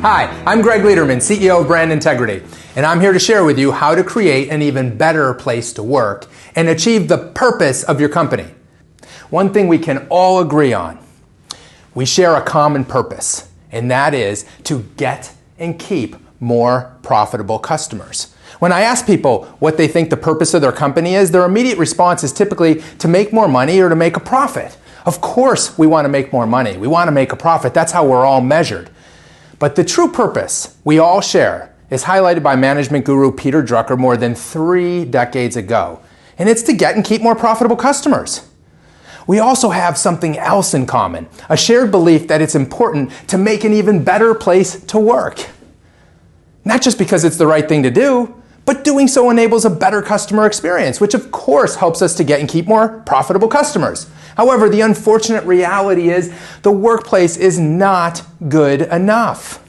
Hi, I'm Greg Lederman, CEO of Brand Integrity, and I'm here to share with you how to create an even better place to work and achieve the purpose of your company. One thing we can all agree on, we share a common purpose, and that is to get and keep more profitable customers. When I ask people what they think the purpose of their company is, their immediate response is typically to make more money or to make a profit. Of course we want to make more money. We want to make a profit. That's how we're all measured. But the true purpose we all share is highlighted by management guru Peter Drucker more than 3 decades ago. And it's to get and keep more profitable customers. We also have something else in common, a shared belief that it's important to make an even better place to work. Not just because it's the right thing to do, but doing so enables a better customer experience, which of course helps us to get and keep more profitable customers. However, the unfortunate reality is the workplace is not good enough.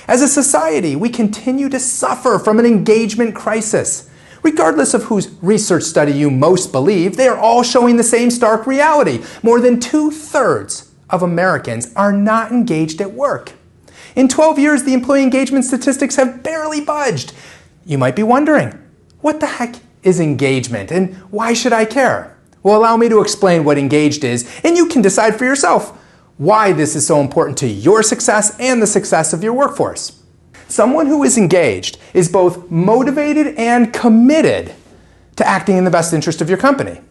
As a society, we continue to suffer from an engagement crisis. Regardless of whose research study you most believe, they are all showing the same stark reality. More than 2/3 of Americans are not engaged at work. In 12 years, the employee engagement statistics have barely budged. You might be wondering, what the heck is engagement and why should I care? Well, allow me to explain what engaged is, and you can decide for yourself why this is so important to your success and the success of your workforce. Someone who is engaged is both motivated and committed to acting in the best interest of your company.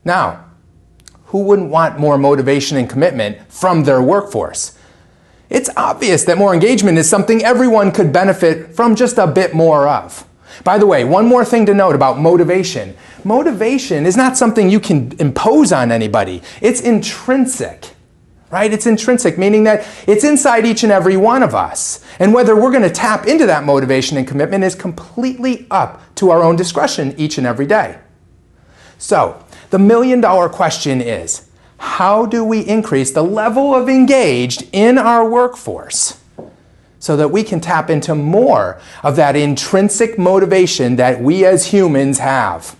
Now, who wouldn't want more motivation and commitment from their workforce? It's obvious that more engagement is something everyone could benefit from just a bit more of. By the way, one more thing to note about motivation. Motivation is not something you can impose on anybody. It's intrinsic, right? It's intrinsic, meaning that it's inside each and every one of us. And whether we're going to tap into that motivation and commitment is completely up to our own discretion each and every day. So, the million-dollar question is, how do we increase the level of engaged in our workforce so that we can tap into more of that intrinsic motivation that we as humans have?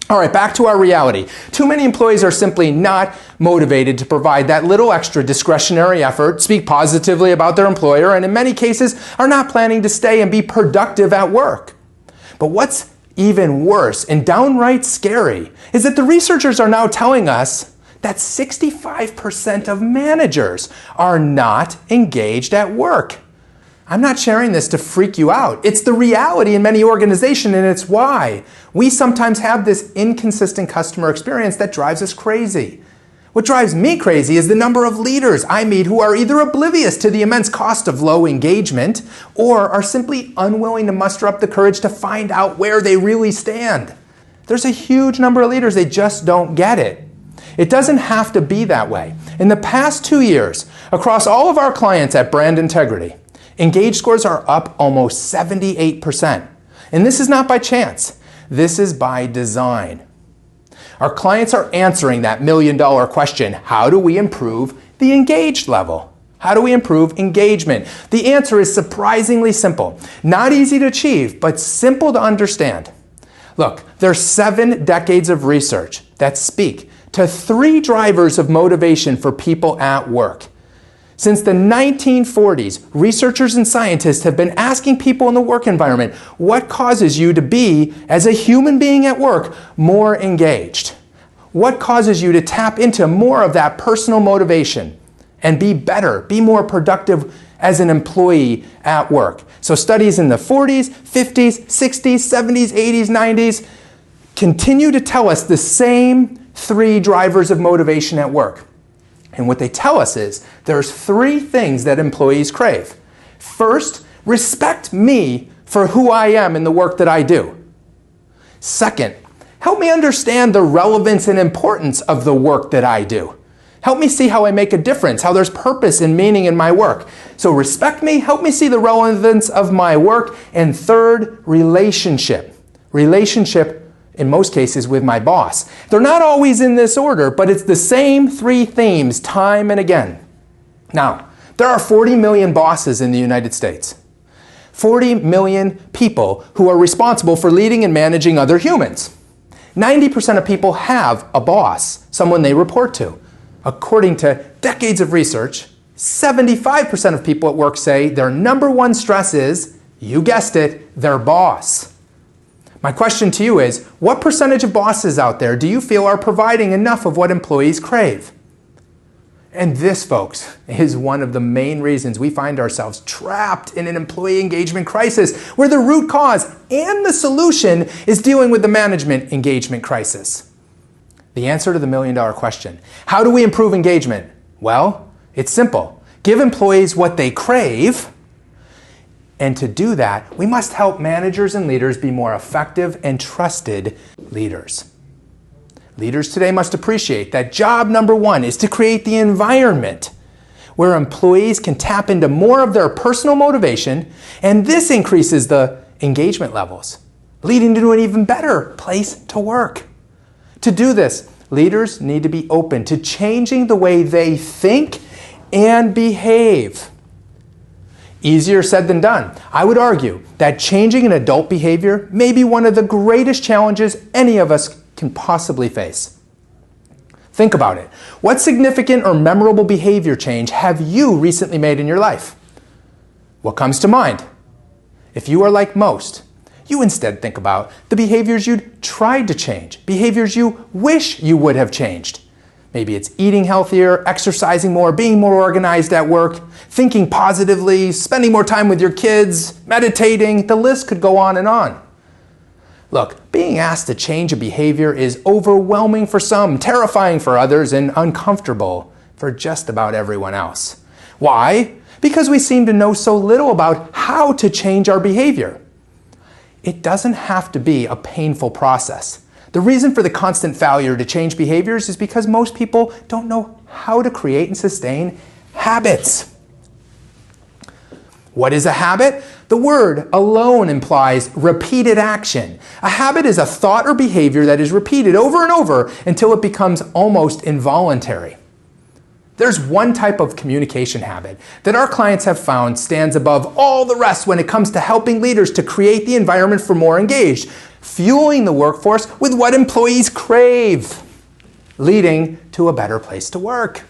All right, back to our reality. Too many employees are simply not motivated to provide that little extra discretionary effort, speak positively about their employer, and in many cases are not planning to stay and be productive at work. But what's even worse and downright scary is that the researchers are now telling us that 65% of managers are not engaged at work. I'm not sharing this to freak you out. It's the reality in many organizations, and it's why we sometimes have this inconsistent customer experience that drives us crazy. What drives me crazy is the number of leaders I meet who are either oblivious to the immense cost of low engagement or are simply unwilling to muster up the courage to find out where they really stand. There's a huge number of leaders, they just don't get it. It doesn't have to be that way. In the past 2 years, across all of our clients at Brand Integrity, engaged scores are up almost 78%. And this is not by chance. This is by design. Our clients are answering that million-dollar question, how do we improve the engaged level? How do we improve engagement? The answer is surprisingly simple. Not easy to achieve, but simple to understand. Look, there's 7 decades of research that speak to 3 drivers of motivation for people at work. Since the 1940s, researchers and scientists have been asking people in the work environment, what causes you to be, as a human being at work, more engaged? What causes you to tap into more of that personal motivation and be better, be more productive as an employee at work? So studies in the 40s, 50s, 60s, 70s, 80s, 90s continue to tell us the same 3 drivers of motivation at work. And what they tell us is there's 3 things that employees crave. First, respect me for who I am in the work that I do. Second, help me understand the relevance and importance of the work that I do. Help me see how I make a difference, how there's purpose and meaning in my work. So respect me, help me see the relevance of my work. And third, relationship. Relationship in most cases with my boss. They're not always in this order, but it's the same 3 themes time and again. Now, there are 40 million bosses in the United States. 40 million people who are responsible for leading and managing other humans. 90% of people have a boss, someone they report to. According to decades of research, 75% of people at work say their number one stress is, you guessed it, their boss. My question to you is, what percentage of bosses out there do you feel are providing enough of what employees crave? And this, folks, is one of the main reasons we find ourselves trapped in an employee engagement crisis, where the root cause and the solution is dealing with the management engagement crisis. The answer to the million-dollar question, how do we improve engagement? Well, it's simple. Give employees what they crave. And to do that, we must help managers and leaders be more effective and trusted leaders. Leaders today must appreciate that job number one is to create the environment where employees can tap into more of their personal motivation, and this increases the engagement levels, leading to an even better place to work. To do this, leaders need to be open to changing the way they think and behave. Easier said than done. I would argue that changing an adult behavior may be one of the greatest challenges any of us can possibly face. Think about it. What significant or memorable behavior change have you recently made in your life? What comes to mind? If you are like most, you instead think about the behaviors you'd tried to change, behaviors you wish you would have changed. Maybe it's eating healthier, exercising more, being more organized at work, thinking positively, spending more time with your kids, meditating. The list could go on and on. Look, being asked to change a behavior is overwhelming for some, terrifying for others, and uncomfortable for just about everyone else. Why? Because we seem to know so little about how to change our behavior. It doesn't have to be a painful process. The reason for the constant failure to change behaviors is because most people don't know how to create and sustain habits. What is a habit? The word alone implies repeated action. A habit is a thought or behavior that is repeated over and over until it becomes almost involuntary. There's one type of communication habit that our clients have found stands above all the rest when it comes to helping leaders to create the environment for more engaged, fueling the workforce with what employees crave, leading to a better place to work.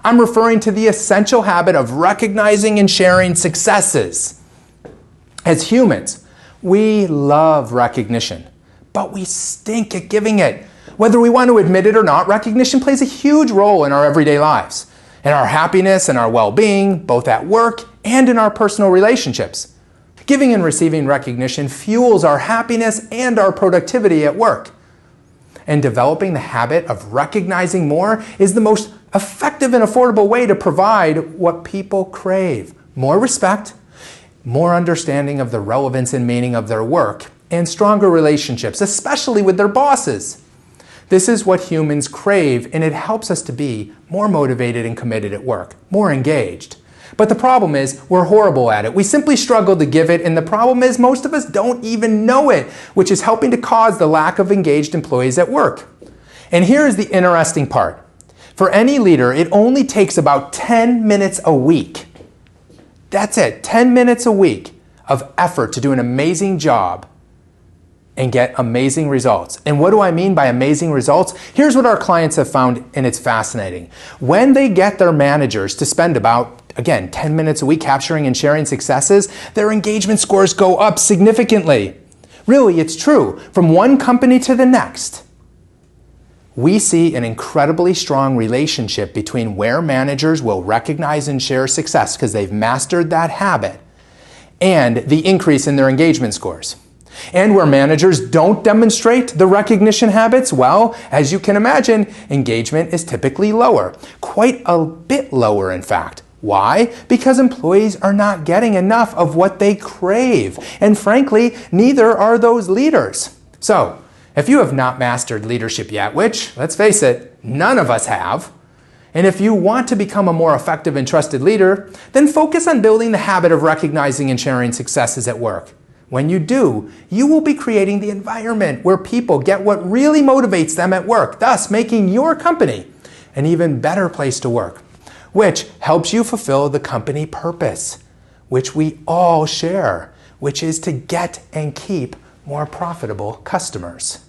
I'm referring to the essential habit of recognizing and sharing successes. As humans, we love recognition, but we stink at giving it. Whether we want to admit it or not, recognition plays a huge role in our everyday lives, in our happiness and our well-being, both at work and in our personal relationships. Giving and receiving recognition fuels our happiness and our productivity at work. And developing the habit of recognizing more is the most effective and affordable way to provide what people crave: more respect, more understanding of the relevance and meaning of their work, and stronger relationships, especially with their bosses. This is what humans crave, and it helps us to be more motivated and committed at work, more engaged. But the problem is, we're horrible at it. We simply struggle to give it, and the problem is most of us don't even know it, which is helping to cause the lack of engaged employees at work. And here is the interesting part. For any leader, it only takes about 10 minutes a week. That's it, 10 minutes a week of effort to do an amazing job and get amazing results. And what do I mean by amazing results? Here's what our clients have found, and it's fascinating. When they get their managers to spend about, again, 10 minutes a week capturing and sharing successes, their engagement scores go up significantly. Really, it's true. From one company to the next, we see an incredibly strong relationship between where managers will recognize and share success because they've mastered that habit, and the increase in their engagement scores. And where managers don't demonstrate the recognition habits, well, as you can imagine, engagement is typically lower. Quite a bit lower, in fact. Why? Because employees are not getting enough of what they crave. And frankly, neither are those leaders. So, if you have not mastered leadership yet, which, let's face it, none of us have, and if you want to become a more effective and trusted leader, then focus on building the habit of recognizing and sharing successes at work. When you do, you will be creating the environment where people get what really motivates them at work, thus making your company an even better place to work, which helps you fulfill the company purpose, which we all share, which is to get and keep more profitable customers.